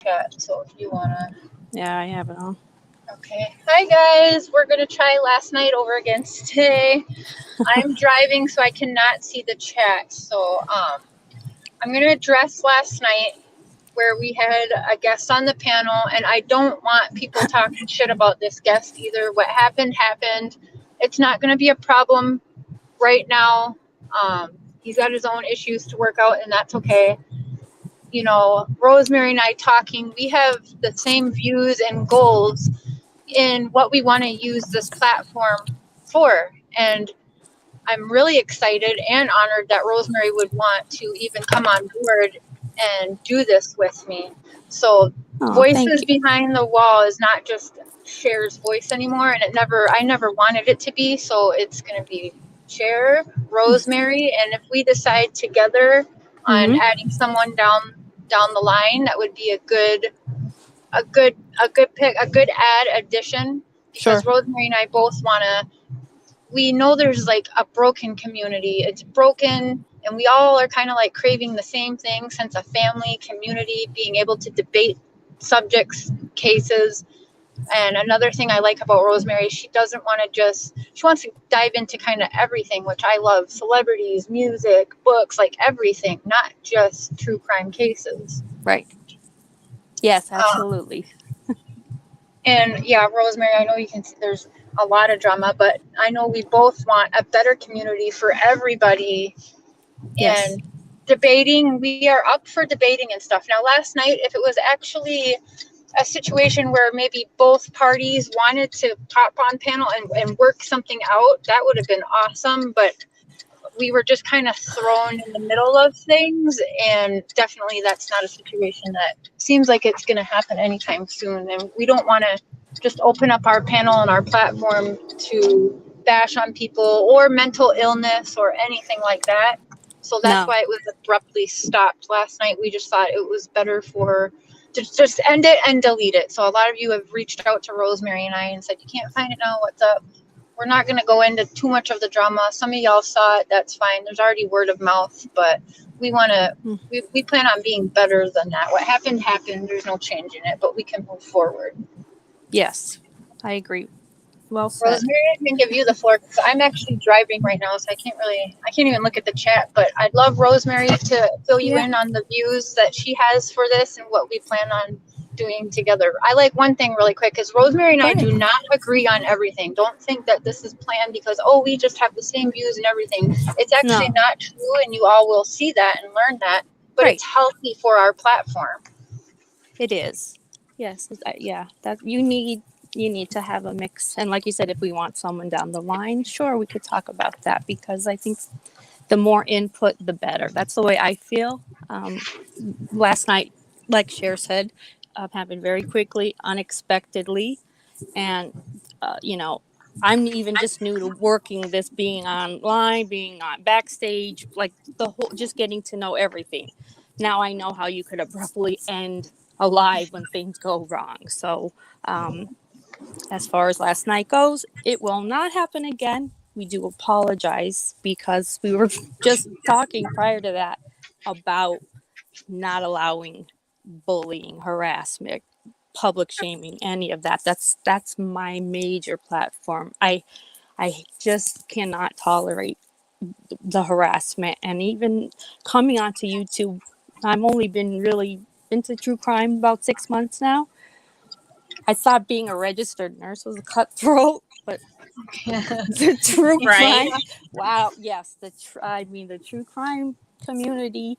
chat. So if you wanna. Yeah, I have it on. Okay. Hi guys. We're gonna try last night over again today. I'm driving, so I cannot see the chat. So I'm gonna address last night where we had a guest on the panel, and I don't want people talking shit about this guest either. What happened happened. It's not gonna be a problem right now. He's got his own issues to work out, and that's okay. You know, Rosemary and I talking, we have the same views and goals in what we want to use this platform for. And I'm really excited and honored that Rosemary would want to even come on board and do this with me. So, Oh, thank Voices you. Behind the Wall is not just Cher's voice anymore, and I never wanted it to be. So, it's going to be Cher, Rosemary, and if we decide together on Mm-hmm. adding someone down the line, that would be a good pick, a good ad addition, Sure. because Rosemary and I both want to. We know there's like a broken community. It's broken, and we all are kind of like craving the same thing: sense of family, community, being able to debate subjects, cases. And another thing I like about Rosemary, she doesn't want to she wants to dive into kind of everything, which I love: celebrities, music, books, like everything, not just true crime cases. Right. Yes, Um, absolutely. And yeah, Rosemary, I know you can see there's a lot of drama, but I know we both want a better community for everybody. Yes. And debating, we are up for debating and stuff. Now, last night, if it was actually a situation where maybe both parties wanted to hop on panel and work something out, that would have been awesome. But we were just kind of thrown in the middle of things, and definitely that's not a situation that seems like it's going to happen anytime soon. And we don't want to just open up our panel and our platform to bash on people or mental illness or anything like that. So that's No. why it was abruptly stopped last night. We just thought it was better for to just end it and delete it. So a lot of you have reached out to Rosemary and I and said, you can't find it now, what's up? We're not going to go into too much of the drama. Some of y'all saw it. That's fine. There's already word of mouth, but we want to, Mm. we plan on being better than that. What happened, happened. There's no changing it, but we can move forward. Yes, I agree. Well said. Rosemary, I can give you the floor because I'm actually driving right now, so I can't even look at the chat, but I'd love Rosemary to fill you Yeah. in on the views that she has for this and what we plan on doing together. I like one thing really quick is Rosemary and Go I ahead. do not agree on everything. Don't think that this is planned because, oh, we just have the same views and everything. It's actually No. not true, and you all will see that and learn that, but Right. it's healthy for our platform. It is. Yes. Yeah. That you need to have a mix. And like you said, if we want someone down the line, sure, we could talk about that because I think the more input, the better. That's the way I feel. Last night, like Cher said, happened very quickly, unexpectedly, and you know, I'm even just new to working this, being online, being on backstage, like the whole, just getting to know everything. Now I know how you could abruptly end a live when things go wrong. So, as far as last night goes, it will not happen again. We do apologize because we were just talking prior to that about not allowing bullying, harassment, public shaming, any of that. That's my major platform. I just cannot tolerate the harassment, and even coming onto YouTube. I've only been really into true crime about 6 months now. I thought being a registered nurse was a cutthroat, but the true Right. crime, wow, yes, the true crime community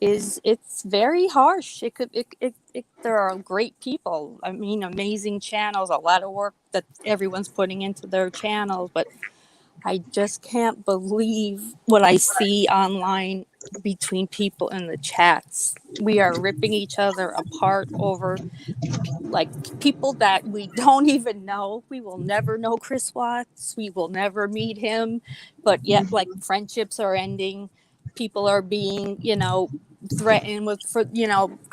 it's very harsh. There are great people. I mean, amazing channels, a lot of work that everyone's putting into their channels, but I just can't believe what I see online between people in the chats. We are ripping each other apart over like people that we don't even know. We will never know Chris Watts. We will never meet him, but yet like friendships are ending. People are being, threatened with for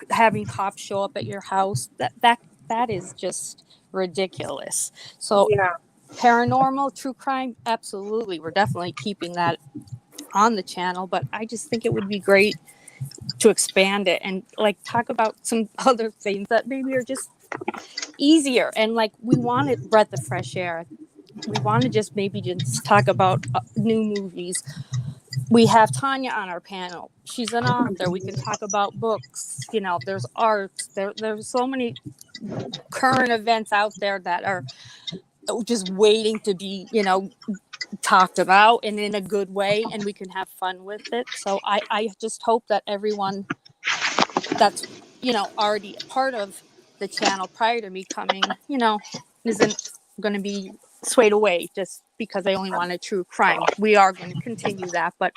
having cops show up at your house. That is just ridiculous. So Yeah. paranormal, true crime, absolutely. We're definitely keeping that on the channel, but I just think it would be great to expand it and like talk about some other things that maybe are just easier. And like we wanted breath of fresh air. We want to just maybe just talk about new movies. We have Tanya on our panel. She's an author. We can talk about books. You know, there's art. There's so many current events out there that are just waiting to be, you know, talked about and in a good way, and we can have fun with it. So I just hope that everyone that's, you know, already a part of the channel prior to me coming, you know, isn't going to be swayed away just because I only wanted true crime. We are going to continue that, but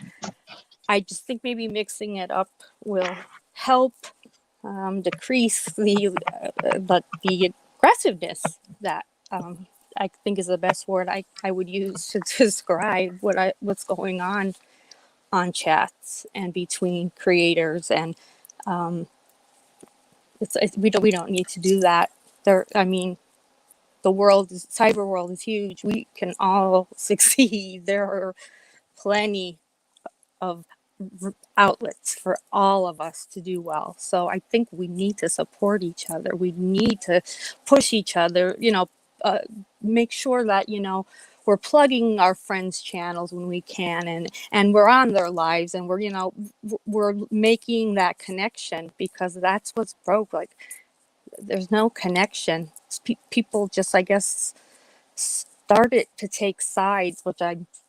I just think maybe mixing it up will help decrease the aggressiveness that I think is the best word I would use to describe what's going on chats and between creators. And we don't need to do that. I mean, cyber world is huge. We can all succeed. There are plenty of outlets for all of us to do well. So I think we need to support each other. We need to push each other, you know, make sure that, you know, we're plugging our friends' channels when we can, and we're on their lives, and we're, you know, we're making that connection, because that's what's broke. Like, there's no connection. People just, I guess, started to take sides, which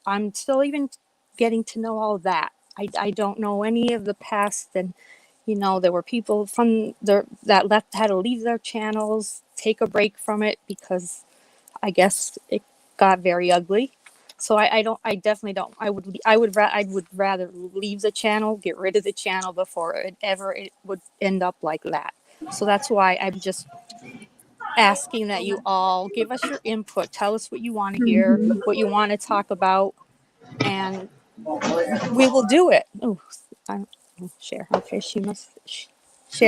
I'm still even getting to know all that. I don't know any of the past, and you know, there were people from there that had to leave their channels, take a break from it, because I guess it got very ugly. So I definitely don't. I would rather leave the channel, get rid of the channel before it would end up like that. So that's why I'm just asking that you all give us your input. Tell us what you want to hear, what you want to talk about, and we will do it. Oh, I share. Okay, she must share.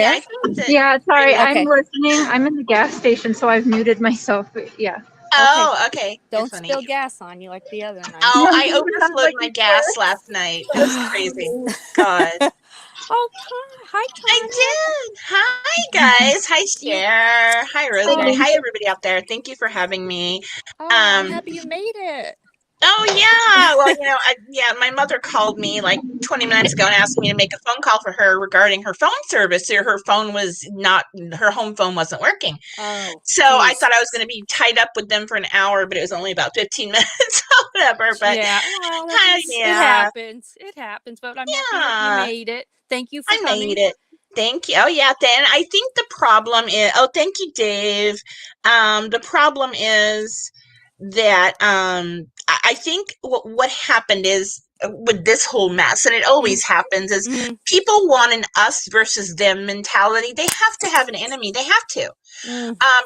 Yeah, I think that. Yeah, sorry, Okay. I'm listening. I'm in the gas station, so I've muted myself. Yeah. Oh, okay. Don't Funny. spill gas on you like the other night. Oh, I overflowed my gas last night. It was crazy. God. Oh, hi, Tanya. I did. Hi, guys. Hi, Cher. Hi, Rosemary. Hi, everybody out there. Thank you for having me. I'm happy you made it. Oh, yeah. Well, you know, my mother called me like 20 minutes ago and asked me to make a phone call for her regarding her phone service. Her phone was not, her home phone wasn't working. Oh, so geez. I thought I was going to be tied up with them for an hour, but it was only about 15 minutes or whatever. But yeah, well, it happens. But I'm happy you made it. Thank you for coming. I made it. Thank you. Oh, yeah. Then I think the problem is, thank you, Dave. The problem is that I think what happened is with this whole mess, and it always happens, is people want an us versus them mentality. They have to have an enemy. They have to.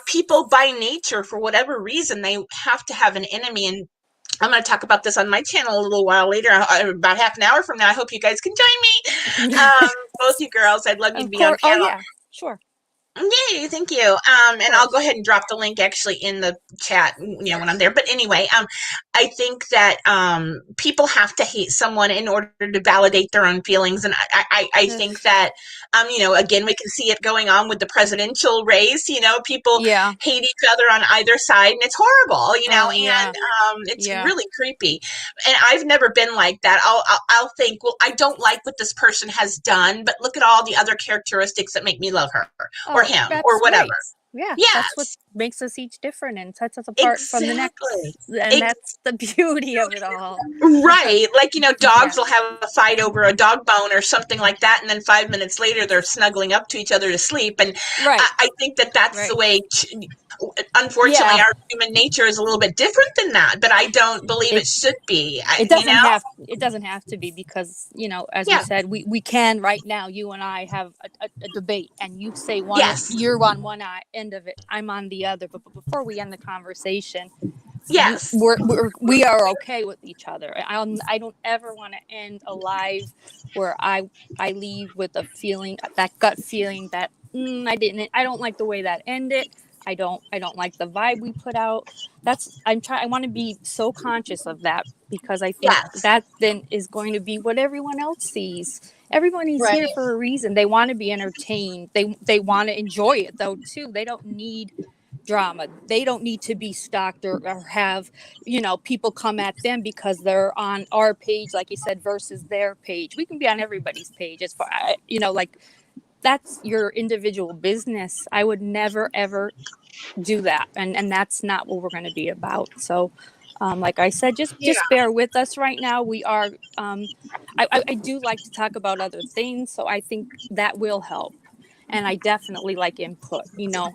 People by nature, for whatever reason, they have to have an enemy. And I'm going to talk about this on my channel a little while later, about half an hour from now. I hope you guys can join me. Both you girls, I'd love you to be on panel. Oh, yeah, sure. Yay, thank you. And I'll go ahead and drop the link actually in the chat, you know, when I'm there. But anyway, I think that people have to hate someone in order to validate their own feelings. And I think that, you know, again, we can see it going on with the presidential race. You know, people hate each other on either side, and it's horrible, you know, and it's really creepy. And I've never been like that. I'll think, well, I don't like what this person has done, but look at all the other characteristics that make me love her or him or whatever. Right. Yeah, that's what makes us each different and sets us apart from the next. And that's the beauty of it all. Right. Like, you know, dogs will have a fight over a dog bone or something like that, and then 5 minutes later they're snuggling up to each other to sleep. And I think that that's the way, unfortunately, our human nature is a little bit different than that, but I don't believe it should be. It doesn't have to be, because, you know, as you said, we can right now, you and I have a debate, and you say one, you're on one end of it, I'm on the other, but before we end the conversation, we are okay with each other. I don't ever want to end a live where I leave with a feeling, that gut feeling that I don't like the way that ended. I don't like the vibe we put out. I want to be so conscious of that, because I think that then is going to be what everyone else sees. Everybody's Right. here for a reason. They want to be entertained. They want to enjoy it though too. They don't need drama. They don't need to be stalked or have, people come at them because they're on our page, like you said, versus their page. We can be on everybody's page as far, like that's your individual business. I would never ever do that, and that's not what we're going to be about. So like I said, just Yeah. bear with us right now. We are I do like to talk about other things, so I think that will help. And I definitely like input.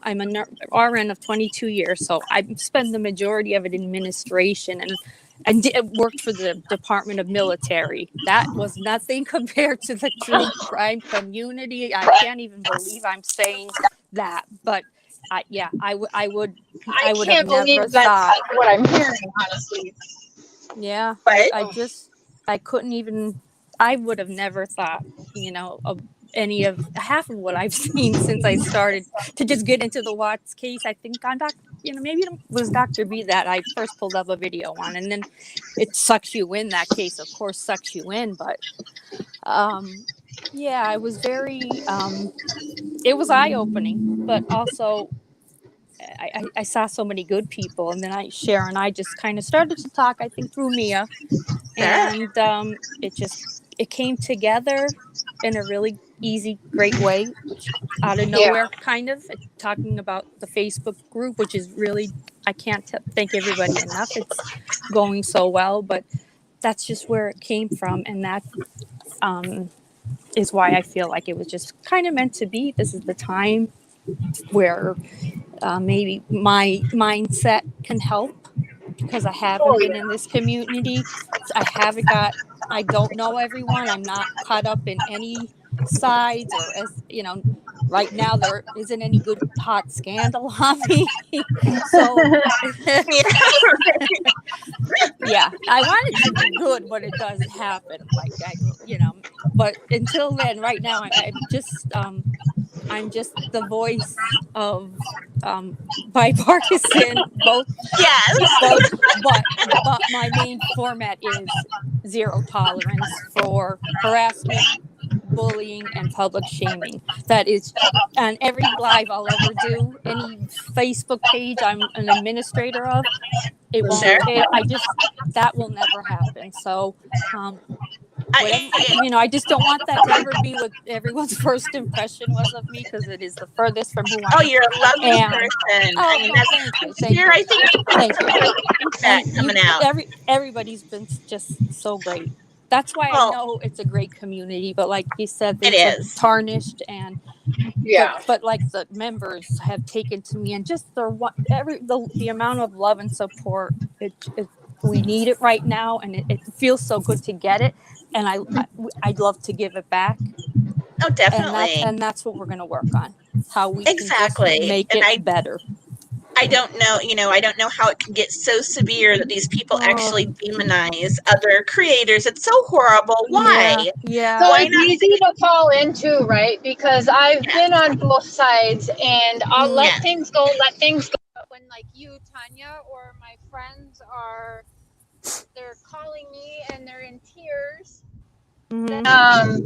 I'm an RN of 22 years, so I spend the majority of it in administration, and worked for the Department of Military. That was nothing compared to the true crime community. I can't even believe I'm saying that, but I would I have can't believe never that's thought. what I'm hearing, honestly. Yeah, But I couldn't even. I would have never thought, of any of half of what I've seen since I started to just get into the Watts case. I think on maybe it was Dr. B that I first pulled up a video on, and then it sucks you in. That case, of course, sucks you in. But yeah, I was very. It was eye opening, but also I saw so many good people, and then Sharon and I just kind of started to talk. I think through Mia, sure. and it came together in a really easy, great way, out of Yeah. nowhere, kind of talking about the Facebook group, which is really, I can't thank everybody enough. It's going so well, but that's just where it came from, and that is why I feel like it was just kind of meant to be. This is the time where maybe my mindset can help, because I haven't Oh, been yeah. in this community. I don't know everyone. I'm not caught up in any sides, or right now there isn't any good hot scandal on me. So Yeah. yeah, I want it to be good, but it doesn't happen. Like but until then, right now, I'm just the voice of bipartisan, Yes. but my main format is zero tolerance for harassment, bullying, and public shaming. That is on every live I'll ever do, any Facebook page I'm an administrator of. It won't. Sure. That will never happen. So whatever, I, I just don't want that to ever be what everyone's first impression was of me, because it is the furthest from who I oh, you're a lovely am. person. I Oh, mean, no, that's thank here. you, I think people thank you. really think that And coming out. everybody's been just so great. That's why I Well, know it's a great community. But like you said, it things have is. tarnished, and Yeah. but like the members have taken to me, and just the amount of love and support. We need it right now, and it feels so good to get it. And I'd love to give it back, Oh, and definitely. that's what we're going to work on. How we can just Exactly. make And it better. I don't know, I don't know how it can get so severe that these people Oh, actually demonize other creators. It's so horrible. yeah, Why? yeah. So Why it's not easy say to fall into, right? Because I've yes? been on both sides, and I'll let Yes. things go, let things go. But when like you, Tanya, or my friends they're calling me and they're in tears. Mm-hmm.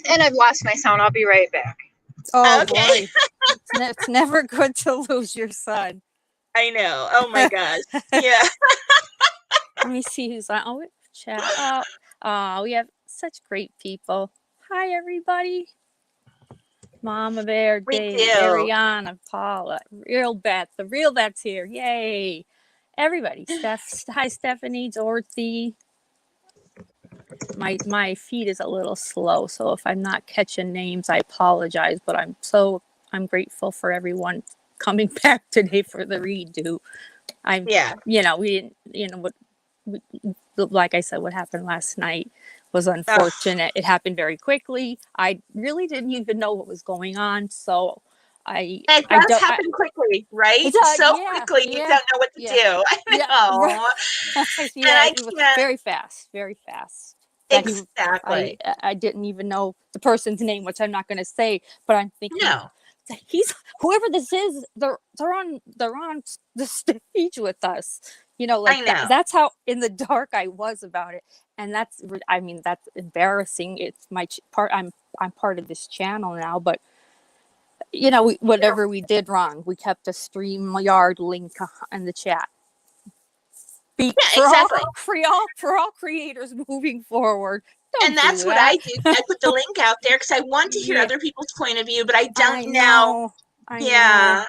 And I've lost my sound. I'll be right back. Oh Okay. boy, it's never good to lose your son. I know. Oh my gosh. Yeah. Let me see who's on. Oh, chat. We have such great people. Hi, everybody. Mama Bear, We Dave, do. Ariana, Paula, Real Beth. The Real Beth's here. Yay. Everybody. Hi, Stephanie, Dorothy. My feed is a little slow, so if I'm not catching names, I apologize. But I'm grateful for everyone coming back today for the redo. Yeah. We didn't, what, like I said, what happened last night was Ugh. unfortunate. It happened very quickly. I really didn't even know what was going on, so It does happen quickly, right? So yeah, quickly, you don't know what to yeah, do. I yeah, know. right. And I It was can't. very fast, very fast. Exactly. I didn't even know the person's name, which I'm not going to say, but I'm thinking, No. he's whoever this is. They're on the stage with us. I know. That's how in the dark I was about it. and I mean, that's embarrassing. It's my part. I'm part of this channel now, but whatever we did wrong, we kept a StreamYard link in the chat. Yeah, For all exactly. for all creators moving forward, don't And that's do what that. I do. I put the link out there because I want to hear Yeah, other people's point of view, but I don't I know. know. I know. Yeah,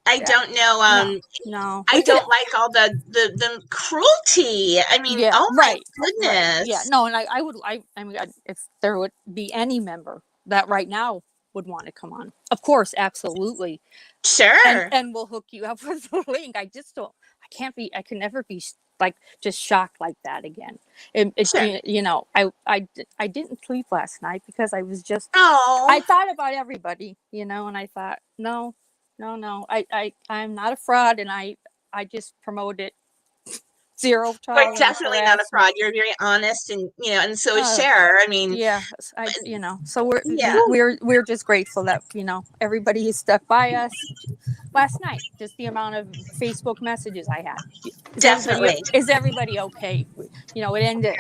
I Yeah. don't know. No. I We could. don't like all the cruelty. I mean, Yeah. oh my Right. Yeah. goodness. No. And I would. I mean, if there would be any member that right now would want to come on, of course, absolutely, Sure. and we'll hook you up with the link. I just don't. I can never be like just shocked like that again. Sure. I didn't sleep last night because I was just. I Oh, thought about everybody, and I thought, no, no, no. I'm not a fraud, and I just promoted zero we're tolerance definitely not a harassment. fraud. You're very honest, and and so is Uh, Cher. I mean, yeah, so yeah, we're just grateful that everybody stuck by us last night. Just the amount of Facebook messages I had. definitely. Is everybody okay? It ended.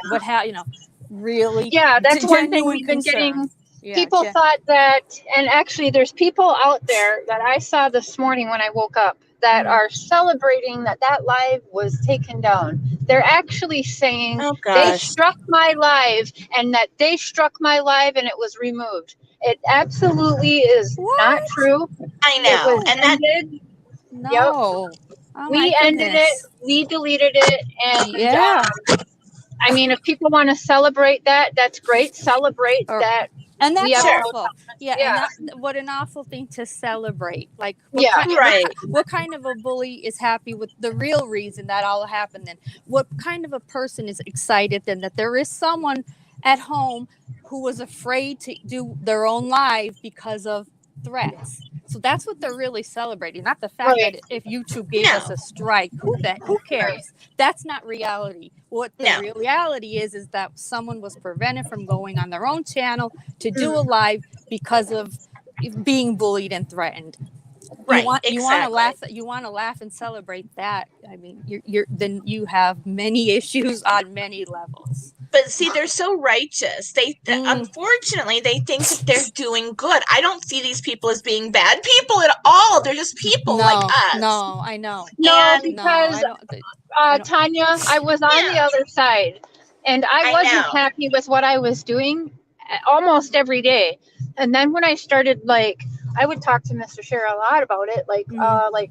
Really Yeah, that's one thing genuine we've been concern. getting. Yeah, People thought that, and actually, there's people out there that I saw this morning when I woke up that Mhm. are celebrating that that live was taken down. They're actually saying Oh they gosh, struck my live and that they struck my live and it was removed. It absolutely is not What? true. I It know, was and that ended. Yep. No. Oh my We ended it. goodness. We deleted it. And Yeah. I mean, if people want to celebrate that, that's great. Celebrate Or that And we that's have sure, no awful. Yeah, and yeah, what an awful thing to celebrate. Like yeah, right, what kind of a bully is happy with the real reason that all happened then? What kind of a person is excited then that there is someone at home who was afraid to do their own live because of threats? So that's what they're really celebrating, not the fact right, that if YouTube gave us no, a strike, who right. cares? That's not reality. What the no, reality is that someone was prevented from going on their own channel to do a Mm, live because of being bullied and threatened. right, You want to exactly. laugh and celebrate that. I mean, you're then you have many issues on many levels. But see, they're so righteous. Mm, Unfortunately, they think that they're doing good. I don't see these people as being bad people at all. They're just people like us. no, I know. no, And No, because I don't. Tanya, I was on the yeah, other side, and I I wasn't know. happy with what I was doing almost every day. And then when I started, like, I would talk to Mr. Share a lot about it, Mm, like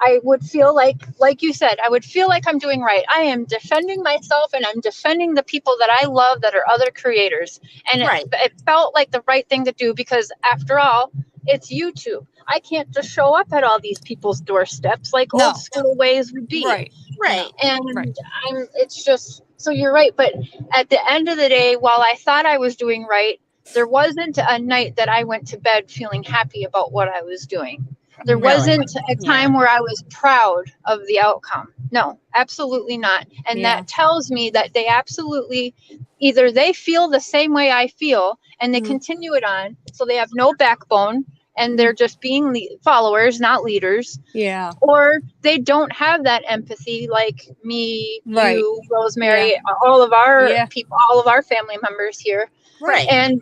I would feel like you said, I would feel like I'm doing right. I am defending myself and I'm defending the people that I love that are other creators. And Right. it felt like the right thing to do because, after all, it's YouTube. I can't just show up at all these people's doorsteps like old no, school ways would be. right, Right. no, right. And it's just, so you're right. But at the end of the day, while I thought I was doing right, there wasn't a night that I went to bed feeling happy about what I was doing. There Really. wasn't a Yeah, time where I was proud of the outcome. No, absolutely not. And yeah. that tells me that they absolutely, either they feel the same way I feel and they Mm, continue it on. So they have no backbone and they're mm, just being followers, not leaders, yeah, or they don't have that empathy like me, right. you, Yeah, Rosemary, all of our yeah, people, all of our family members here. right. Right. And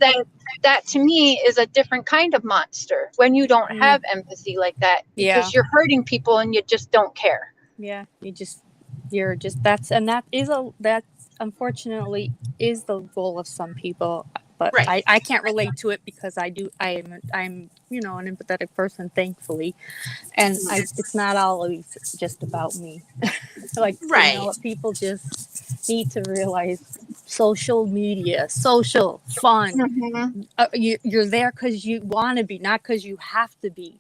that to me is a different kind of monster when you don't Mm, have empathy like that yeah, because you're hurting people and you just don't care. yeah. You're just that's unfortunately is the goal of some people, but Right. I can't relate to it because I'm an empathetic person, thankfully, and it's not always just about me. Like, Right. people just need to realize social media, social fun. Mm-hmm. You're there because you want to be, not because you have to be.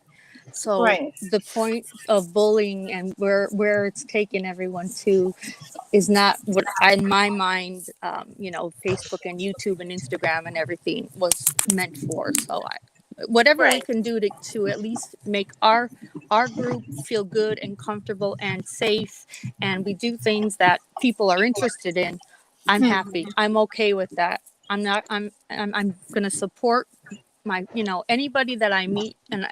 So Right. the point of bullying and where it's taken everyone to is not what in my mind, Facebook and YouTube and Instagram and everything was meant for. So whatever we Right. can do to at least make our group feel good and comfortable and safe, and we do things that people are interested in, I'm happy. I'm okay with that. I'm not. I'm going to support my anybody that I meet, and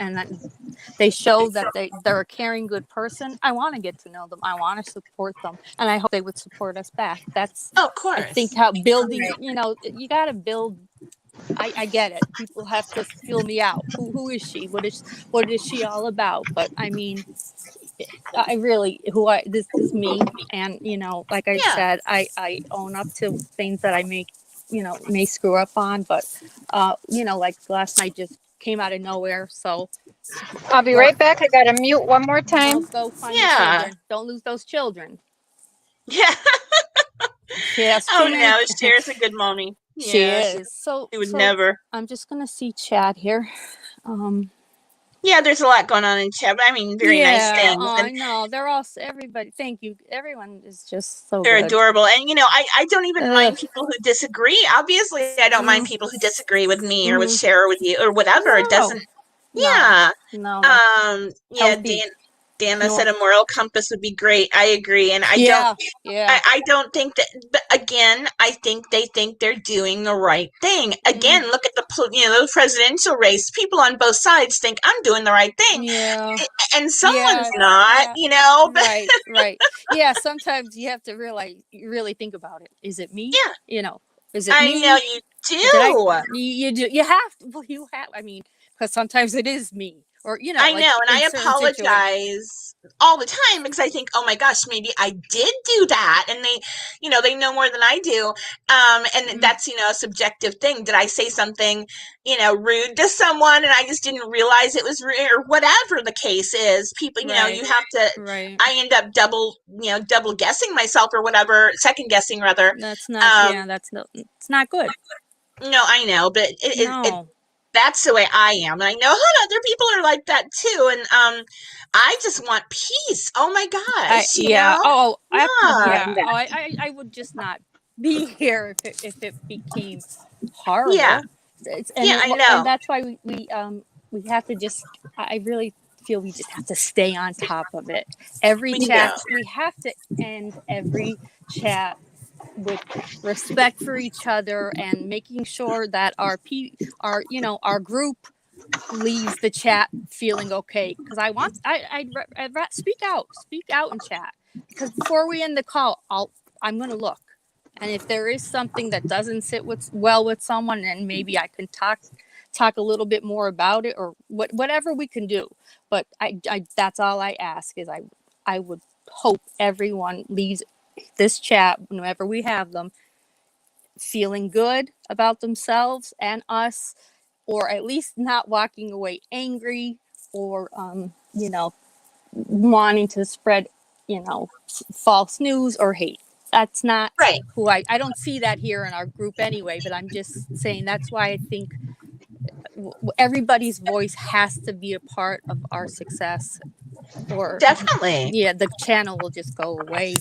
they show that they're a caring, good person, I want to get to know them. I want to support them, and I hope they would support us back. That's, Oh, of I course. think, how building. You got to build. I get it. People have to feel me out. Who is she? What is she all about? But I mean, I really this is me, and like I Yeah. said, I own up to things that I may screw up on, but like last night just came out of nowhere. So I'll be right back. I gotta mute one more time. go find the Yeah. children. Don't lose those children. Yeah. She has Oh too many. no, Cher's a good mommy. She Yeah, is. So she would never. I'm just gonna see chat here. Yeah, there's a lot going on in chat, but I mean, very nice things. I know. They're all, everybody. Thank you. Everyone is just so They're good. adorable. And, I don't even mind people who disagree. Obviously, I don't mind people who disagree with me or with Cher or with you or whatever. It doesn't. Yeah. No. Yeah, Dana said a moral compass would be great. I agree. And I don't think that, but again, I think they think they're doing the right thing. Again, look at the presidential race. People on both sides think I'm doing the right thing. Yeah. And someone's not, Right. Yeah, sometimes you have to really think about it. Is it me? Yeah. Is it me? I know you do. You do. You have to. Well, you have. I mean, because sometimes it is me. Or, I know, and I apologize all the time because I think, oh my gosh, maybe I did do that, and they know more than I do, and that's a subjective thing. Did I say something rude to someone, and I just didn't realize it was rude, or whatever the case is? People, you have to. Right. I end up double guessing myself or whatever, second guessing rather. That's not. It's not good. No, I know, but that's the way I am. And I know other people are like that too. And I just want peace. Oh my gosh. I would just not be here if it became horrible. Yeah. I know. And that's why we have to just, I really feel we just have to stay on top of it. Every chat, we have to end every chat with respect for each other and making sure that our group leaves the chat feeling okay. Because I'd speak out in chat. Because before we end the call, I'm going to look, and if there is something that doesn't sit well with someone, then maybe I can talk a little bit more about it, or whatever we can do. But I that's all I ask is I would hope everyone leaves this chat, whenever we have them, feeling good about themselves and us, or at least not walking away angry or wanting to spread false news or hate. That's not who I don't see that here in our group anyway, but I'm just saying that's why I think everybody's voice has to be a part of our success, or definitely the channel will just go away.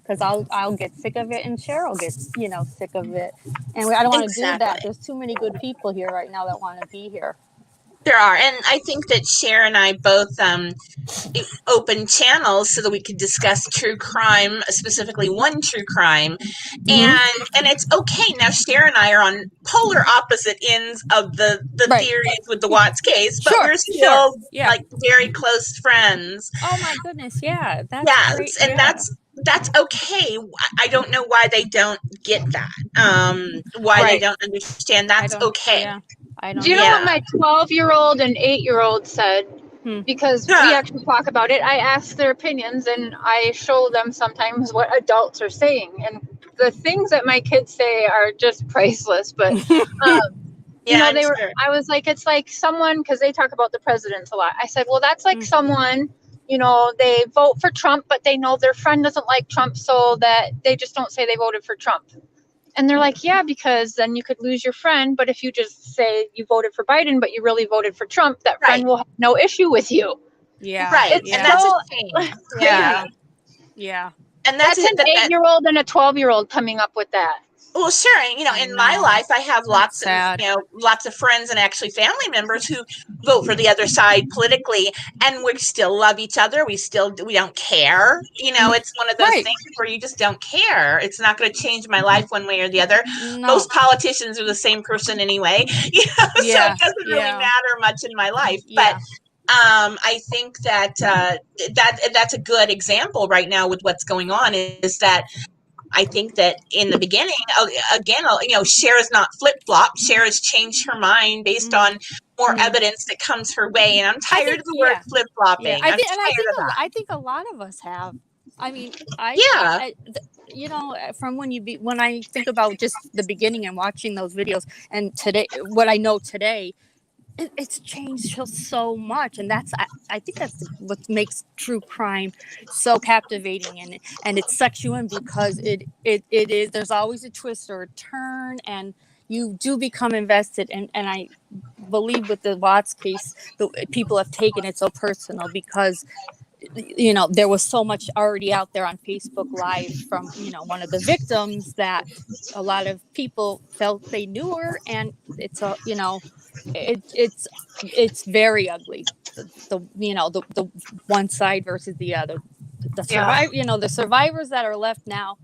Because I'll get sick of it, and Cheryl gets sick of it, and I don't want to do that. There's too many good people here right now that want to be here. There are, and I think that Cher and I both open channels so that we could discuss true crime, specifically one true crime, and it's okay. Now Cher and I are on polar opposite ends of the theories with the Watts case, but we're still like very close friends. Oh my goodness, yeah, that's great. And that's okay. I don't know why they don't get that. Why they don't understand that's okay. Yeah. I don't Do you know what my 12-year-old and 8-year-old said? Because we actually talk about it. I ask their opinions, and I show them sometimes what adults are saying. And the things that my kids say are just priceless. But, I was like, it's like someone, because they talk about the presidents a lot. I said, well, that's like someone, they vote for Trump, but they know their friend doesn't like Trump, so that they just don't say they voted for Trump. And they're like, yeah, because then you could lose your friend. But if you just say you voted for Biden, but you really voted for Trump, that friend will have no issue with you. Yeah. Right. And that's a shame. Yeah. Yeah. And that's an 8-year-old and a 12-year-old coming up with that. Well, sure. In my life, I have lots of friends and actually family members who vote for the other side politically, and we still love each other. We don't care. It's one of those things where you just don't care. It's not going to change my life one way or the other. No. Most politicians are the same person anyway. So it doesn't really matter much in my life. But I think that that's a good example right now with what's going on. Is that I think that in the beginning, again, Cher is not flip flop. Cher has changed her mind based on more evidence that comes her way, and I'm tired of the word flip Yeah, flopping. I'm I tired think of that. I think a lot of us have. I mean, Yeah, from when I think about just the beginning and watching those videos, and today, what I know today, it's changed so much, and I think that's what makes true crime so captivating, and it sucks you in because it is, there's always a twist or a turn, and you do become invested, and I believe with the Watts case, the people have taken it so personal because there was so much already out there on Facebook Live from one of the victims that a lot of people felt they knew her, and it's a it's very ugly. The one side versus the other. The the survivors that are left now,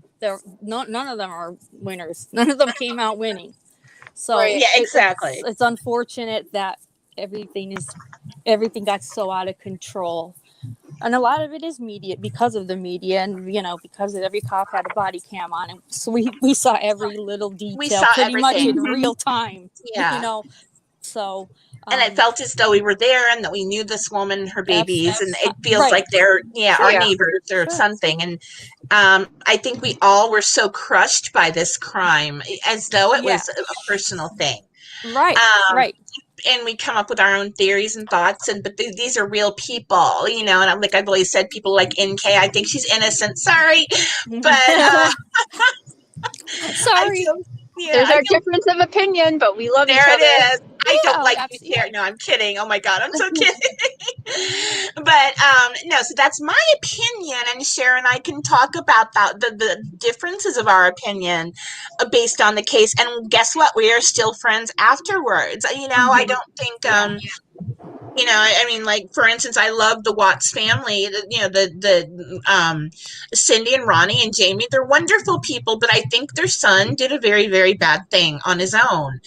none of them are winners. None of them came out winning. So Right. yeah, exactly. it's unfortunate that everything got so out of control. And a lot of it is media, because of the media, and because every cop had a body cam on, and so we saw every little We detail saw pretty much everything. in real time. Yeah. So And I felt as though we were there and that we knew this woman and her babies, and it feels right. like they're our Yeah. neighbors or Sure. something. And I think we all were so crushed by this crime, as though it was a personal thing. Right. Right. And we come up with our own theories and thoughts, but these are real people, and like I've always said, people like NK, I think she's innocent. Sorry, but sorry. There's our difference of opinion, but we love each other. There it is. I don't Yeah, like you, Cher. No, I'm kidding. Oh my God, I'm so kidding. But no, so that's my opinion, and Cher and I can talk about that, the differences of our opinion based on the case. And guess what? We are still friends afterwards. I don't think I mean, like, for instance, I love the Watts family. The Cindy and Ronnie and Jamie, they're wonderful people, but I think their son did a very, very bad thing on his own.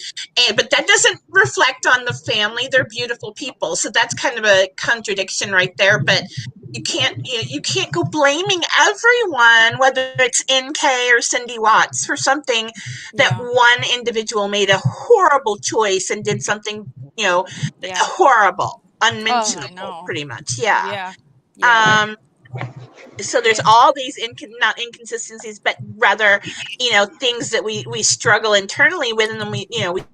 But that doesn't reflect on the family. They're beautiful people, so that's kind of a contradiction right there. But you can't go blaming everyone, whether it's NK or Cindy Watts, for something that one individual made a horrible choice and did something horrible, unmentionable, pretty much. Yeah. So there's all these not inconsistencies, but rather things that we struggle internally with, and then we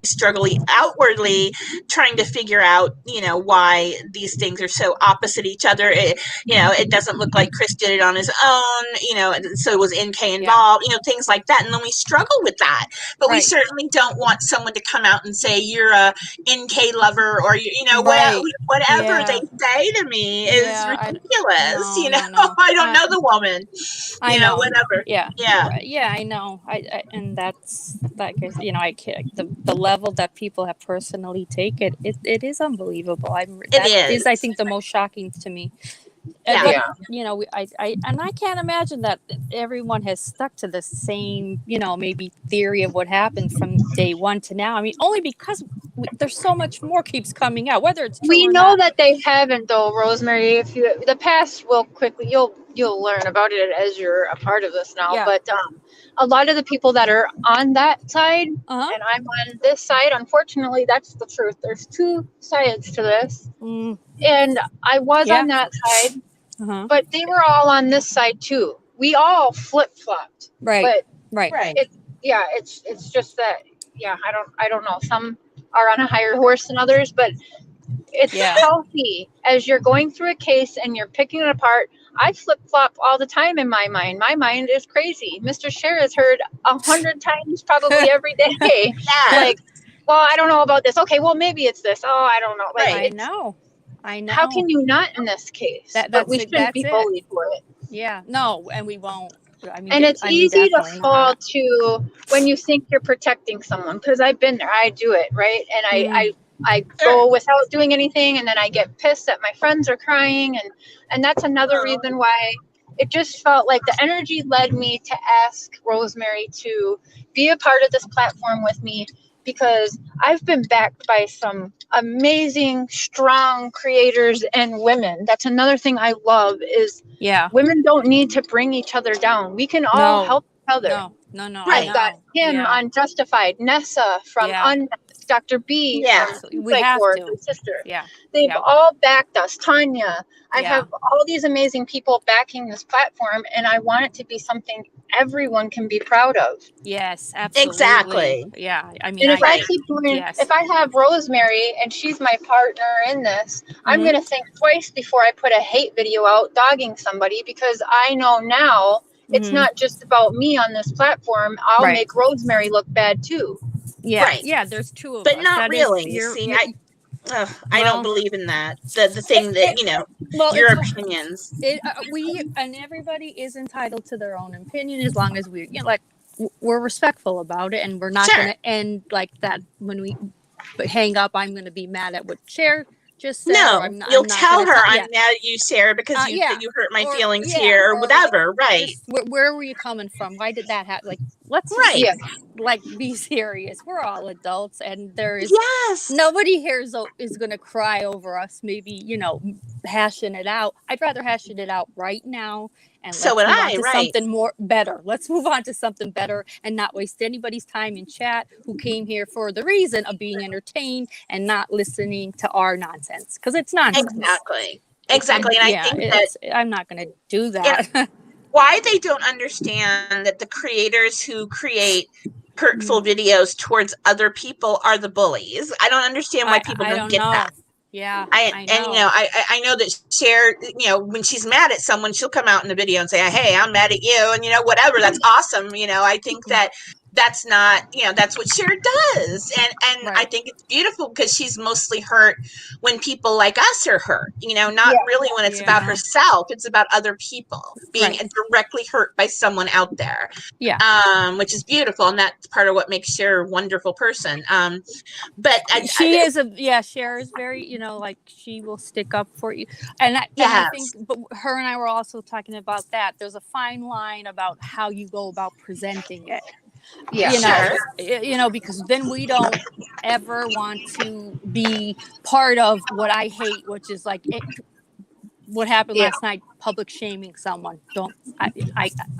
struggle outwardly trying to figure out why these things are so opposite each other. It doesn't look like Chris did it on his own, so was NK involved, things like that, and then we struggle with that. But we certainly don't want someone to come out and say you're a NK lover, or whatever they say to me is ridiculous. I don't know the woman. I know. Whatever. Yeah. Yeah. I know. And that's like, I can't, the level that people have personally taken it is unbelievable. That is, I think, the most shocking to me. Yeah. But, I can't imagine that everyone has stuck to the same, maybe theory of what happened from day one to now. I mean, only because there's so much more keeps coming out, whether it's true We or know not. that they haven't, though, Rosemary. If the past will quickly, you'll learn about it as you're a part of this now. Yeah. But a lot of the people that are on that side, and I'm on this side, unfortunately, that's the truth. There's two sides to this, and I was on that side, but they were all on this side too. We all flip flopped, right? But it's just that I don't know. Some are on a higher horse than others, but it's healthy as you're going through a case and you're picking it apart. I flip flop all the time in my mind. My mind is crazy. Mr. Cher has heard 100 times probably every day. Like, well, I don't know about this. Okay, well, maybe it's this. Oh, I don't know. Like, I know. How can you not in this case? But we shouldn't be bullied for it. Yeah, no, and we won't. And it's easy to fall to when you think you're protecting someone, because I've been there. I do it, right? And I go without doing anything, and then I get pissed that my friends are crying, and that's another reason why it just felt like the energy led me to ask Rosemary to be a part of this platform with me, because I've been backed by some amazing, strong creators and women. That's another thing I love is Yeah. women don't need to bring each other down. We can all No. help each other. No. I Right. I've got know. Kim Yeah. on Justified, Nessa from Yeah. Unmasked, Dr. B Yeah. from Absolutely. We Psych have Ward, to. my sister. Yeah. They've Yeah. all backed us. Tanya. I Yeah. have all these amazing people backing this platform, and I want it to be something everyone can be proud of. Yes, absolutely. Exactly. Yeah. I mean, And if I Right. keep doing, yes. if I have Rosemary and she's my partner in this, I'm Mhm. going to think twice before I put a hate video out dogging somebody, because I know now it's Mhm. not just about me on this platform. I'll Right. make Rosemary look bad too. Yeah. Right. Yeah. There's two of But us. not That is really. you're. See, You're I don't well. believe in that. The thing that, Well, your it's opinions. we and everybody is entitled to their own opinion as long as we like we're respectful about it, and we're not going Sure. to end like that when we hang up. I'm going to be mad at what Cher just said, or No, you'll I'm not tell going to her talk. I'm Yeah. mad at you, Sarah, because Yeah. you hurt my Or feelings yeah. here or Or whatever. Right. just where were you coming from? Why did that happen? Like, let's just Right. Yeah. like be serious. We're all adults, and there is Yes. nobody here is going to cry over us. Maybe hashing it out. I'd rather hash it out right now, and So let's would move on I. to Right. something more better. Let's move on to something better and not waste anybody's time in chat who came here for the reason of being entertained and not listening to our nonsense, because it's nonsense. Exactly. Exactly. And I think that I'm not going to do and that. why they don't understand that the creators who create hurtful videos towards other people are the bullies. I don't understand why people I don't don't get know. that. Yeah, I know. I know that Cher, when she's mad at someone, she'll come out in the video and say, "Hey, I'm mad at you," and whatever. That's awesome. I think that that's not, that's what Cher does, and I Right. think it's beautiful because she's mostly hurt when people like us are hurt. Not Yeah. really when it's about Yeah. herself. It's about other people being Right. directly hurt by someone out there. Yeah. Which is beautiful, and that's part of what makes Cher a wonderful person. But She is Cher is very, like she will stick up for you. And I think, yes, but her and I were also talking about that. There's a fine line about how you go about presenting it. Yeah. sure. Because then we don't ever want to be part of what I hate, which is like what happened Yeah. last night, public shaming someone. I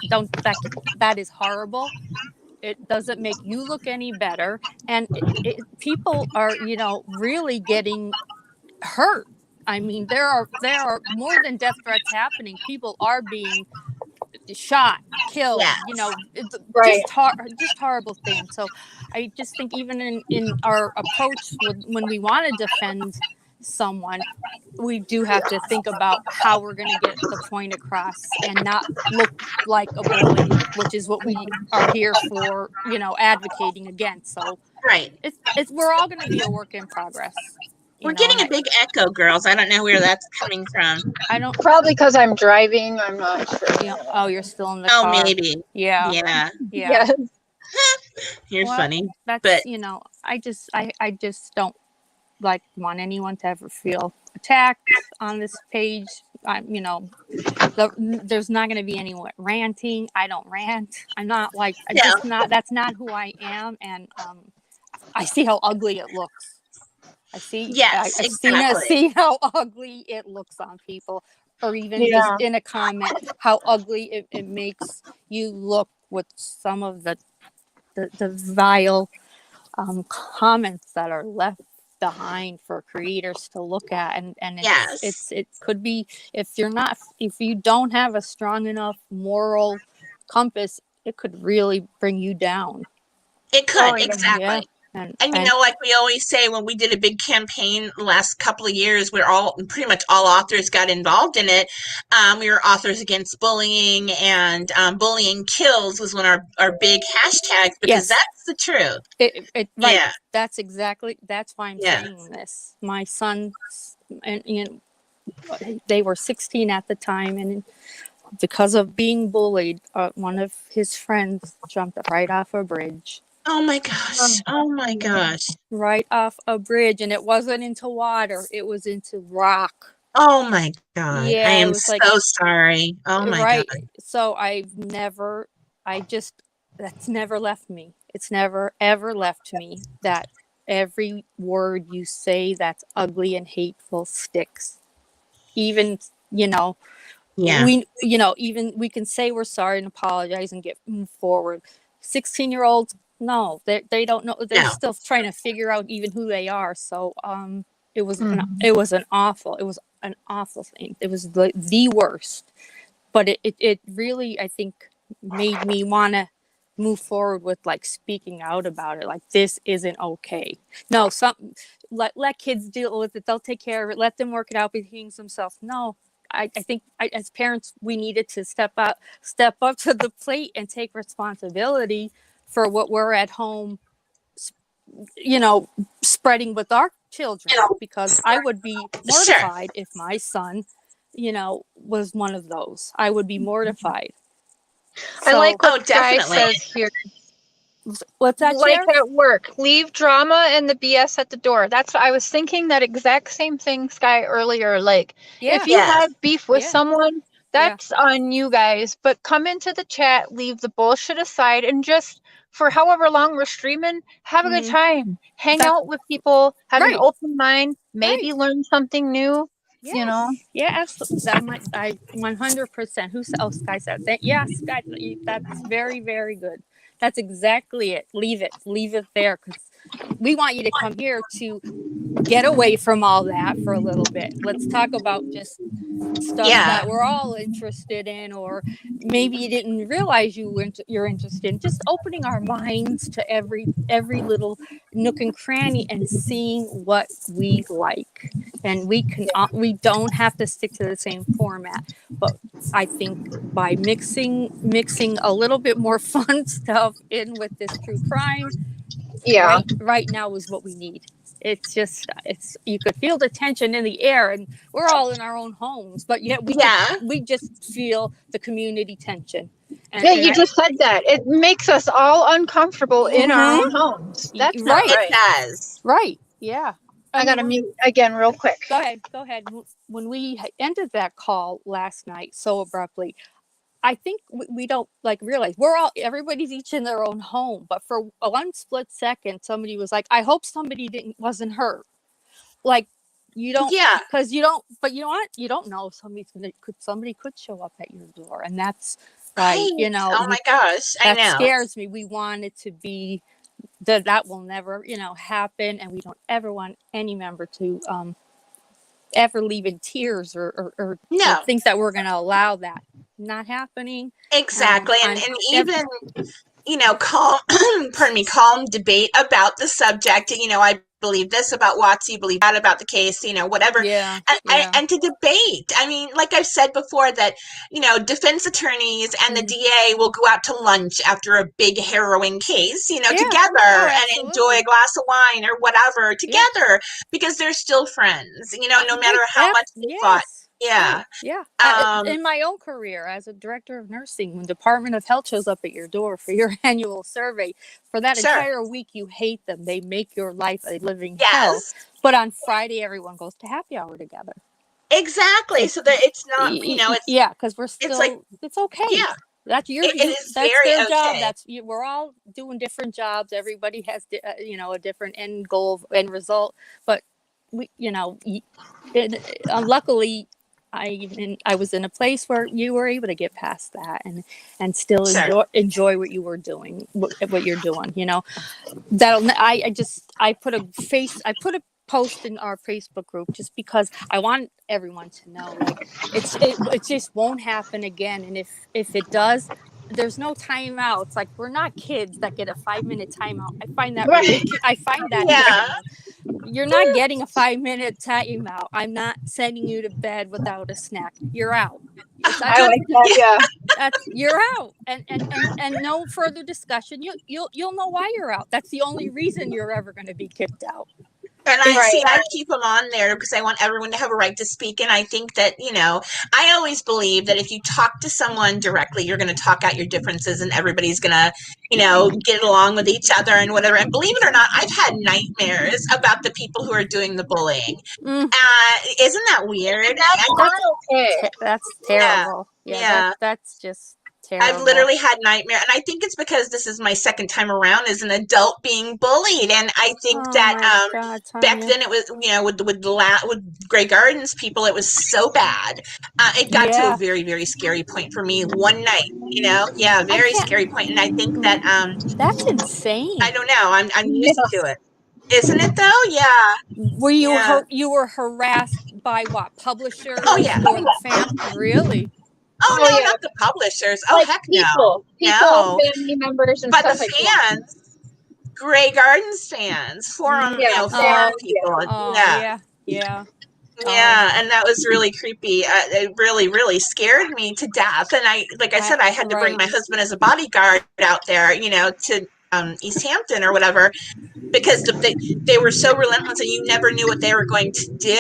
don't that is horrible. It doesn't make you look any better, and people are really getting hurt. I mean, there are more than death threats happening. People are being shot, killed, Yes. it's Right. just horrible things. So I just think even in our approach when we want to defend someone, we do have to think about how we're going to get the point across and not look like a bully, which is what we are here for, advocating against. So Right. it's we're all going to be a work in progress, We're and getting a big echo, girls. I don't know where that's coming from. I don't, Probably because I'm driving. I'm not sure. oh, you're still in the Oh, car. maybe. Yeah. Yeah. Yeah. Yes. You're Well, funny. that's, But I just don't want anyone to ever feel attacked on this page. There's not going to be any ranting. I don't rant. I'm not no. that's not who I am. And I see how ugly it looks. Yes, exactly. See how ugly it looks on people, or even just Yeah. in a comment, how ugly it makes you look with some of the vile comments that are left behind for creators to look at, and Yes. it could be, if you don't have a strong enough moral compass, it could really bring you down. It could, Oh, yeah. exactly. Yeah. And And like we always say, when we did a big campaign the last couple of years, where pretty much all authors got involved in it. We were authors against bullying, and bullying kills was one of our big hashtags, because yes, that's the truth. right. Yeah. That's why I'm Yeah. saying this. My sons, and they were 16 at the time, and because of being bullied, one of his friends jumped right off a bridge. Oh my gosh. Oh my gosh. Right off a bridge, and it wasn't into water, it was into rock. Oh my God. I Yeah, it am was so sorry. Oh my God. right. So I just that's never left me. It's never ever left me that every word you say that's ugly and hateful sticks. Even, you know, Yeah. even we can say we're sorry and apologize and get move forward. 16-year-olds, no, they don't know. They're No. still trying to figure out even who they are. So it was Mhm. it was an awful thing. It was the worst. But it really, I think, made me want to move forward with like speaking out about it. Like, this isn't okay. No, let kids deal with it. They'll take care of it. Let them work it out between themselves. No, I think as parents, we needed to step up to the plate and take responsibility for what we're at home, you know, spreading with our children, because I would be Sure. mortified if my son, was one of those. I would be mortified. I So, like what Oh, Sky definitely. says here. what's that, Like Chair? at work, leave drama and the BS at the door. That's I was thinking that exact same thing, Sky, earlier. Like, Yeah, if you Yes. have beef with yeah, someone, yeah. that's on you guys. But come into the chat, leave the bullshit aside, and just for however long we're streaming, have a good Hmm. time. Hang That out with people, have an right, open mind, right. maybe learn something new. You know. Yes, yeah, absolutely. That might I 100%. Oh, Sky said that. Yeah, Sky, that's very, very good. That's exactly it. Leave it there, because we want you to come here to get away from all that for a little bit. Let's talk about just stuff Yeah. that we're all interested in, or maybe you didn't realize you're interested in. Just opening our minds to every little nook and cranny and seeing what we like. And we don't have to stick to the same format, but I think by mixing a little bit more fun stuff in with this true crime, Yeah. right now is what we need. It's you could feel the tension in the air, and we're all in our own homes, but yet Yeah. we just feel the community tension. Yeah, you just said that. It makes us all uncomfortable in our Mhm. own homes. That's not Right, It right. does. right, yeah. I I mean, gotta mute again real quick. go ahead. When we ended that call last night so abruptly, I think we don't like realize everybody's each in their own home. But for a one split second, somebody was like, "I hope somebody wasn't hurt." Like, you don't, Yeah. because you don't, but you know what? You don't know if somebody could show up at your door, and that's why, Right. Oh my we gosh. I that know. scares me. We want it to be that will never, happen, and we don't ever want any member to ever leave in tears, or No. think that we're going to allow that. Not happening. Exactly. And I'm even, calm, pardon me, calm debate about the subject. I believe this about Watts, you believe that about the case, whatever. Yeah, And, yeah. and to debate. I mean, like I've said before, that, defense attorneys and the DA will go out to lunch after a big harrowing case, Yeah. together Oh, and enjoy absolutely. a glass of wine or whatever Yeah. together, because they're still friends, no matter Right. how much they fought. Yes. Yeah. Right. Yeah. Um, In my own career as a director of nursing, when Department of Health shows up at your door for your annual survey, for that sure. entire week you hate them. They make your life a living hell. Yes. But on Friday, everyone goes to happy hour together. Exactly. It, So that it's not, yeah, because it's like, it's okay. yeah, That's it is that's very their job. okay. We're all doing different jobs. Everybody has, a different end goal, end result. But we, luckily, I was in a place where you were able to get past that, and still Sure. enjoy what you were doing, what you're doing. I put a post in our Facebook group just because I want everyone to know, like, it just won't happen again. And if it does, there's no timeout. It's like, we're not kids that get a 5-minute timeout. I find that Right. ridiculous. I find that Yeah. sickening. You're not getting a 5-minute timeout. I'm not sending you to bed without a snack. You're out. I like that. Yeah. You're out, and no further discussion. You'll know why you're out. That's the only reason you're ever going to be kicked out. And Right. I keep them on there because I want everyone to have a right to speak. And I think that, I always believe that if you talk to someone directly, you're going to talk out your differences and everybody's going to, get along with each other and whatever. And believe it or not, I've had nightmares about the people who are doing the bullying. Mm, Isn't that weird? That's not okay. that's Yeah. terrible. Yeah, Yeah. that's just I've terrible. literally had nightmare, and I think it's because this is my second time around as an adult being bullied, and I think Oh that my God, back Tanya. then it was, with Grey Gardens people, it was so bad. It got to a Yeah. very, very scary point for me one night. Yeah, I very can't. scary point, and I think that That's I insane. don't know, I'm used Yeah. to it, isn't it though? Yeah, Were you yeah. you were harassed by what, Oh publishers yeah. or the fam? Really? Oh Oh no, yeah, not the publishers. Oh like heck no, people, no. family members and But the stuff like that. fans, Grey Gardens fans, forum, Yeah, forum Oh, fans. Yeah. people. oh, Yeah, yeah, yeah. Oh, yeah, and that was really creepy. It really, really scared me to death. And like I said, I had to bring right. my husband as a bodyguard out there, to East Hampton or whatever, because they were so relentless, and you never knew what they were going to do.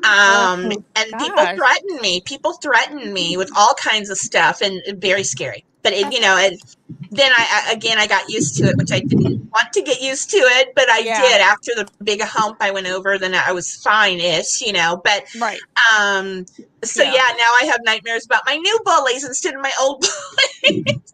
Oh, And gosh. people threatened me with all kinds of stuff, and very scary. But then I got used to it, which I didn't want to get used to it, but I Yeah. did. After the big hump I went over, then I was fine-ish, But Right. um, so Yeah. yeah, now I have nightmares about my new bullies instead of my old.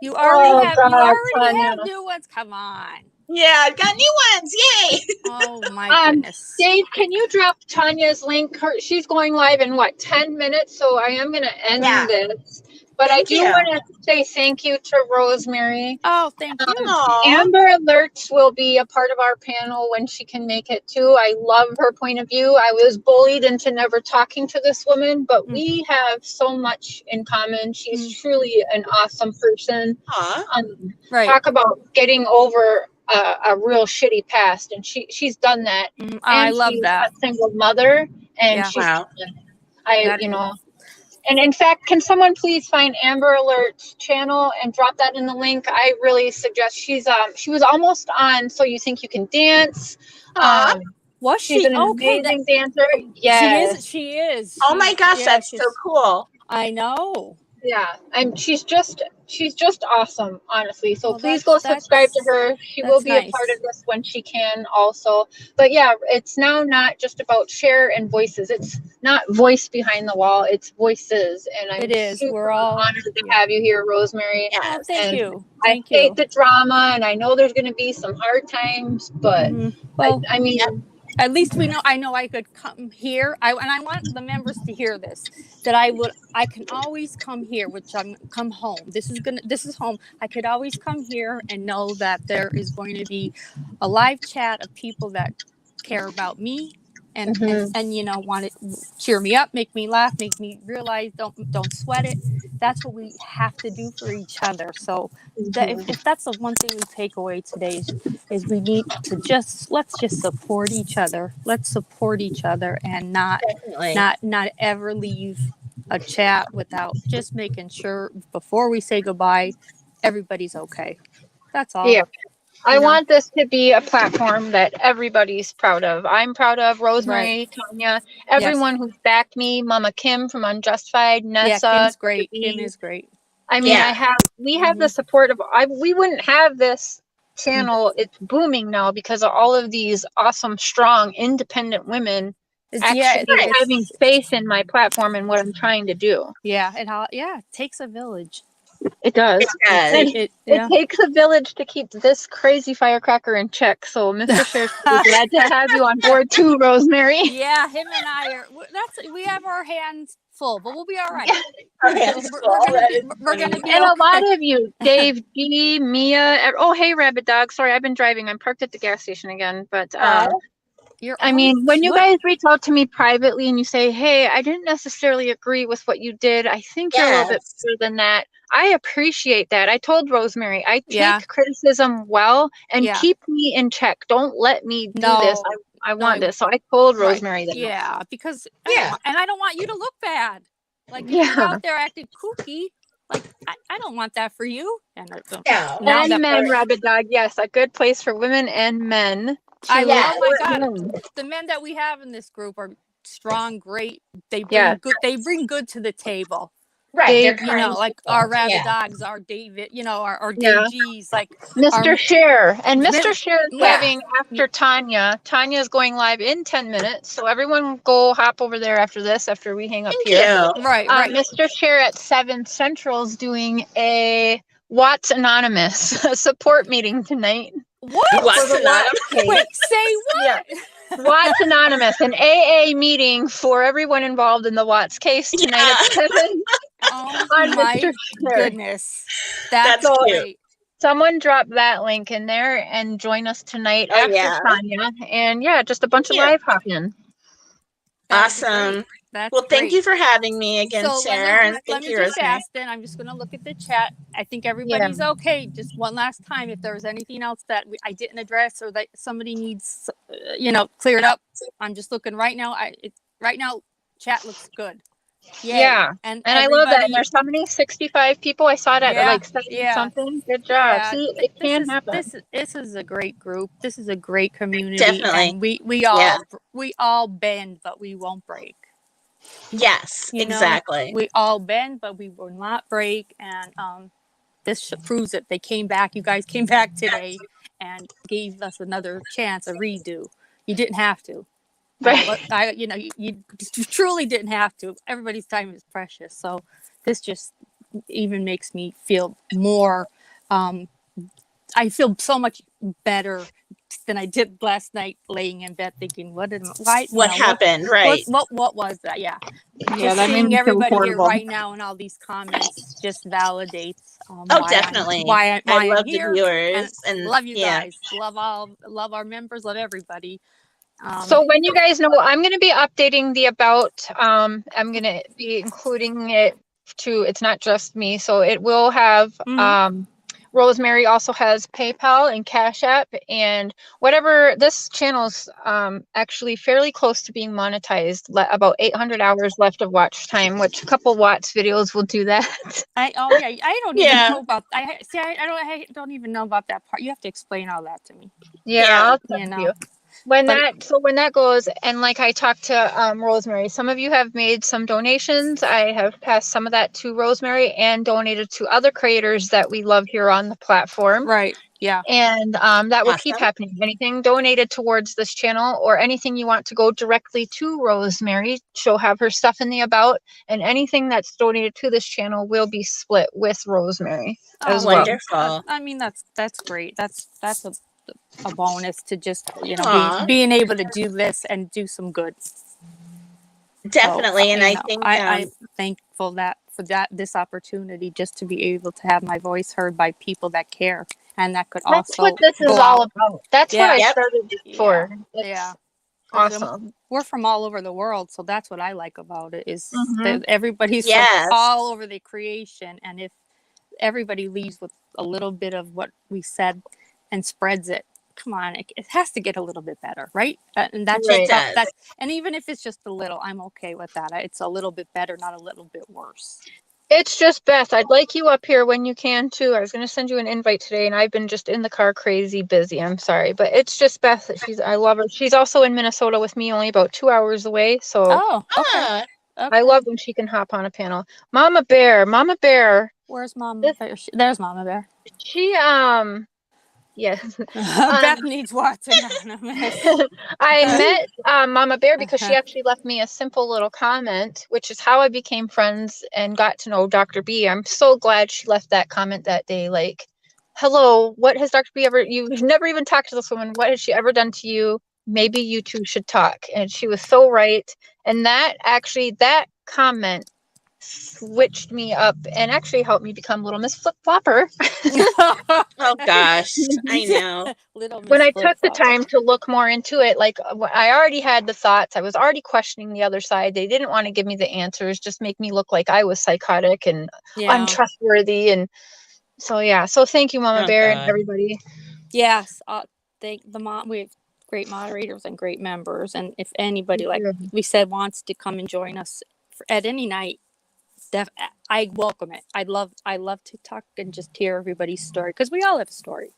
You Oh God, already Tanya. have new ones. Come on. Yeah, I've got new ones. Yay! Oh my goodness. Dave, can you drop Tanya's link? She's going live in 10 minutes, so I am going to end Yeah. this. But I Thank do you. want to say thank you to Rosemary. Oh, thank you. Aw. Amber Alerts will be a part of our panel when she can make it too. I love her point of view. I was bullied into never talking to this woman, but we have so much in common. She's truly an awesome person. Aw. Right. Talk about getting over a real shitty past, and she's done that. I And love she's that. a single mother, and Yeah. she's Wow. That- and in fact, can someone please find Amber Alert's channel and drop that in the link? I really suggest. She was almost on So You Think You Can Dance. Aw. Was She's she? an Okay. amazing dancer. She Yes. is. She is. Oh my gosh, that's so cool. I know. Yeah, and she's just awesome, honestly. So Well, please go subscribe to her. She will that's be a nice. part of this when she can also. But yeah, it's now not just about share and voices. It's not voice behind the wall, it's voices. And I'm It is. super We're all honored to have you here, Rosemary. Yeah. Oh, thank And you. I Thank hate you. the drama, and I know there's going to be some hard times, but Well, I mean, at least we know. I know I could come here. And I want the members to hear this. That I can always come here, come home. This is home. I could always come here and know that there is going to be a live chat of people that care about me and want to cheer me up, make me laugh, make me realize don't sweat it. That's what we have to do for each other. So if that's the one thing we take away today is we need to let's just support each other. Let's support each other and not ever leave a chat without just making sure before we say goodbye, everybody's okay. That's all. yeah. I want this to be a platform that everybody's proud of. I'm proud of Rosemary, Tanya, everyone who's backed me, Mama Kim from Unjustified, Nessa. Yeah, Kim's great. Kim is great. I mean, we have the support of, we wouldn't have this channel. It's booming now because of all of these awesome, strong, independent women actually having faith in my platform and what I'm trying to do. Yeah, it takes a village. It does. It takes a village to keep this crazy firecracker in check. So, Mr. Sheriff, we're glad to have you on board too, Rosemary. Yeah, him and I we have our hands full, but we'll be all right. We're gonna be and okay. a lot of you, Dave G, Mia. Oh, hey, Rabbit Dog. Sorry, I've been driving. I'm parked at the gas station again, but I mean, when you guys reach out to me privately and you say, hey, I didn't necessarily agree with what you did. I think you're a little bit better than that. I appreciate that. I told Rosemary, I take criticism well and keep me in check. Don't let me do this. I want this. So I told Rosemary that. Yeah, because I don't want you to look bad. Like if you're out there acting kooky, like I don't want that for you. And men, Rabbit Dog. Yes, a good place for women and men. Oh my God, the men that we have in this group are strong, great. They bring good. They bring good to the table. Right. They're Dave, You know, kind like people. our rabid Yeah. dogs, our David, you know, our yeah, DGs, like our Mr. Share. And Mr. Share is Yeah. having after Tanya. Tanya is going live in 10 minutes. So everyone go hop over there after this, after we hang up Thank here. you. right. Mr. Share at 7 Central is doing a Watts Anonymous support meeting tonight What? for What's the Watts anonymous? case. Wait, say Yeah. what? Watts Anonymous, an AA meeting for everyone involved in the Watts case tonight Yeah. at 7 Oh on my Mr. Share. goodness. That's That's So cute. great. someone drop that link in there and join us tonight Oh after yeah. Tanya. And yeah, just a Thank bunch of you. live hop in. That'll be great. Awesome. That's Well, thank great. you for having me again, So Sarah, and let thank me you, just Rosemary. ask then. I'm just going to look at the chat. I think Yeah. everybody's okay. Just one last time, if there was anything else that I didn't address or that somebody needs, cleared up. I'm just looking right now. Right now, chat looks good. Yay. Yeah. And I love that. And everybody, there's how many? 65 people. I saw it at yeah, like 70 yeah. something. Good job. Yeah, See, it can happen. this is a great group. This is a great community, Definitely. and we Yeah. all bend, but we won't break. Yes, You know, exactly. we all bend, but we will not break. And this proves it. They came back. You guys came back today and gave us another chance, a redo. You didn't have to. Right. You truly didn't have to. Everybody's time is precious. So this just even makes me feel more. I feel so much better than I did last night, laying in bed thinking, What happened? Right. what was that? Yeah, Yeah, just that made seeing me feel everybody here horrible. right now and all these comments just validates Oh, definitely. why I I'm love the here. And viewers and love you yeah. guys, love our members, love everybody. So when you guys know, I'm going to be updating the about. I'm going to be including it to. It's not just me, so it will have. Mhm. Rosemary also has PayPal and Cash App and whatever. This channel's actually fairly close to being monetized. About 800 hours left of watch time, which a couple Watts videos will do that. I don't even Yeah. know about. I don't even know about that part. You have to explain all that to me. Yeah, I'll You send know. you. When But that goes, and like I talked to Rosemary, some of you have made some donations. I have passed some of that to Rosemary and donated to other creators that we love here on the platform. right, yeah. And that will keep Awesome. happening. Anything donated towards this channel or anything you want to go directly to Rosemary, she'll have her stuff in the about, and anything that's donated to this channel will be split with Rosemary as well. Wonderful. I mean that's great. That's a bonus to just Aw. being able to do this and do some good. Definitely. So, And I think I'm thankful for this opportunity just to be able to have my voice heard by people that care and that could That's also what this is go all out. about. That's what Yeah. I Yep. started this Yeah. for. It's Yeah. 'Cause, awesome. we're from all over the world, so that's what I like about it is Mhm. that everybody's from Yes. all over the creation, and if everybody leaves with a little bit of what we said and spreads it, come on, it has to get a little bit better, right? And that's Right. It does. and even if it's just a little, I'm okay with that. It's a little bit better, not a little bit worse. It's just Beth. I'd like you up here when you can too. I was going to send you an invite today, and I've been just in the car crazy busy. I'm sorry, but it's just Beth. I love her. She's also in Minnesota with me, only about 2 hours away. So Oh, okay. Ah, I love when she can hop on a panel. Mama Bear, Mama Bear. Where's Mama Bear? There's Mama Bear. She yes. Beth needs Watts Anonymous. I met Mama Bear because she actually left me a simple little comment, which is how I became friends and got to know Dr. B. I'm so glad she left that comment that day. Like, hello, what has Dr. B ever, you've never even talked to this woman. What has she ever done to you? Maybe you two should talk. And she was so right. And that comment switched me up and actually helped me become Little Miss Flip Flopper. oh gosh, I know. Little Miss When I took the Flip-Flop. time to look more into it, like I already had the thoughts, I was already questioning the other side. They didn't want to give me the answers, just make me look like I was psychotic and Yeah. untrustworthy. And so, yeah. So thank you, Mama Oh, Bear and God. everybody. Yes. Thank we have great moderators and great members. And if anybody, like we said, wants to come and join us at any night, I welcome it. I love to talk and just hear everybody's story because we all have a story.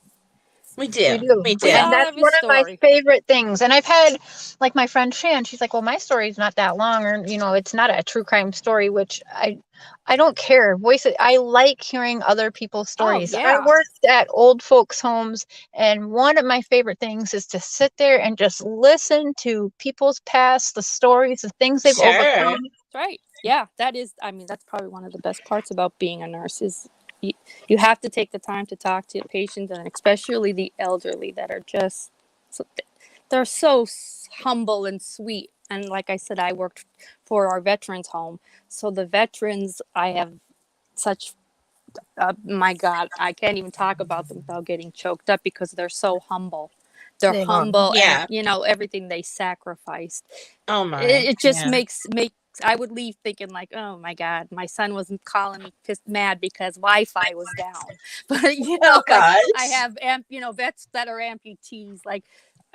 We do. We do. We We do. And all that's have a one of my story. favorite things. And I've had, like, my friend Shan, she's like, well, my story's not that long, or, it's not a true crime story, which I don't care. I like hearing other people's Oh stories. I yeah. worked at old folks' homes, and one of my favorite things is to sit there and just listen to people's past, the stories, the things they've Sure. overcome. Right. Yeah, that is, I mean, that's probably one of the best parts about being a nurse is you, you have to take the time to talk to patients, and especially the elderly that are just, so, they're so humble and sweet. And like I said, I worked for our veterans home. So the veterans, I have such, my God, I can't even talk about them without getting choked up because they're so humble. They're They are. humble, and Yeah. everything they sacrificed, Oh my. it just Yeah. makes I would leave thinking like, oh my God, my son wasn't calling me pissed mad because Wi-Fi was down. But Oh like I gosh. have vets that are amputees. Like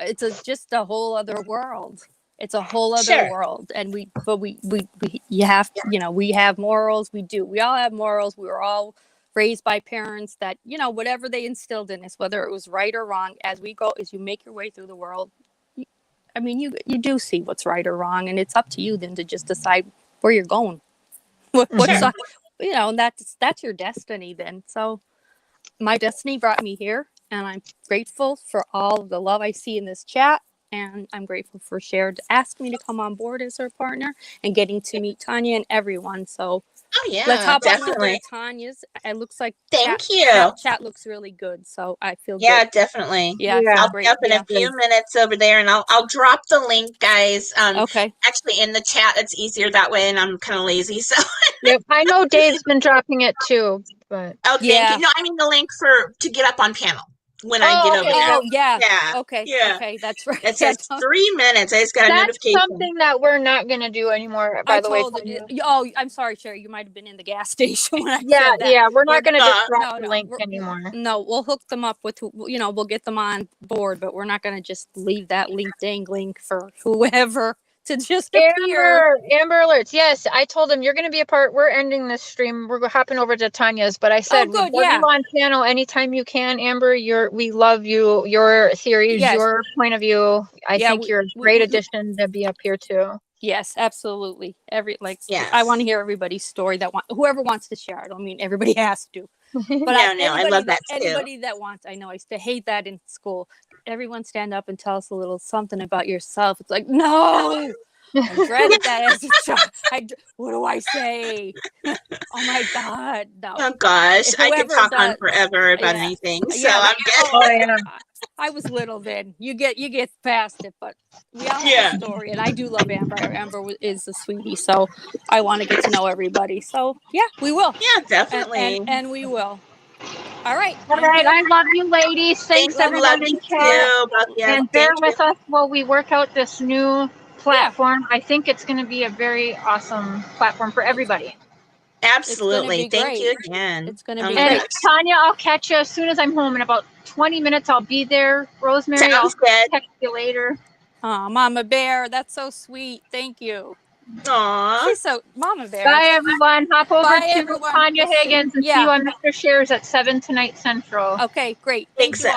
it's just a whole other world. It's a whole other Sure. world, and we you have we have morals. We do. We all have morals. We were all raised by parents that whatever they instilled in us, whether it was right or wrong. As we go, as you make your way through the world, I mean, you do see what's right or wrong, and it's up to you then to just decide where you're going. What's Sure. and that's your destiny then. So my destiny brought me here, and I'm grateful for all of the love I see in this chat, and I'm grateful for Cher to ask me to come on board as her partner and getting to meet Tanya and everyone. So Oh let's yeah, hop on over definitely. to Tanya's. It looks like Thank you. chat looks really good, so I feel Yeah, good. definitely. Yeah, I Yeah. feel I'll be great. up in a Yeah. few minutes over there, and I'll drop the link, guys. Okay. Actually in the chat, it's easier that way, and I'm kind of lazy, so. Yep. I know Dave's been dropping it too, but. Oh, thank you. Yeah. No, I mean the link to get up on panel when I get Oh, over okay. there. Yep. Oh yeah. Yeah, Okay. yeah. Okay. That's right. It Yeah. says 3 minutes. I just got a That's notification. something that we're not going to do anymore, I by the way, told Tanya. oh, I'm sorry, Sherry. You might have been in the gas station when I Yeah, said that. yeah. We're We're not going to just drop no, the no, link anymore. no. We'll hook them up with we'll get them on board, but we're not going to just leave that link dangling for whoever to just appear. Amber alerts. Yes, I told him you're going to be a part. We're ending this stream. We're hopping over to Tanya's, but I Oh, said we good. love you Yeah. on channel anytime you can, Amber. We love you. Your theories, Yes. your point of view. I Yeah. think you're a great addition to be up here too. Yes, absolutely. I Yes. want to hear everybody's story whoever wants to share. I don't mean everybody has to. But No, I love that too. anybody that wants, I know I used to hate that in school. Everyone stand up and tell us a little something about yourself. It's like, no, I dreaded that as a child. What do I say? Oh my God, no. Oh gosh, I could Whoever talk on does, forever about yeah, anything, so yeah. I'm good. Oh yeah. I was little then. You get past it, but we all have Yeah. a story, and I do love Amber. Amber is a sweetie, so I want to get to know everybody. So yeah, we will, Yeah, definitely. and we will. All right, All I'm right. good. I love you, ladies. Thank Thanks you, love everyone you in chat. too. Both, yes, And bear thank you. with us while we work out this new Yeah, platform. I think it's going to be a very awesome platform for it's everybody. gonna Absolutely. be Thank you great. again. It's gonna Oh be my And great. gosh. Tanya, I'll catch you as soon as I'm home. In about 20 minutes, I'll be there. Rosemary, I'll Sounds good. text you later. Oh, Mama Bear, that's so sweet. Thank you. Aw. She's so Mama Bear. Bye, everyone. Hop over Bye, to everyone. Tanya Higgins and see Yeah. you on Mr. Shares at 7 tonight Central. Okay, great. Thank you all. Exactly.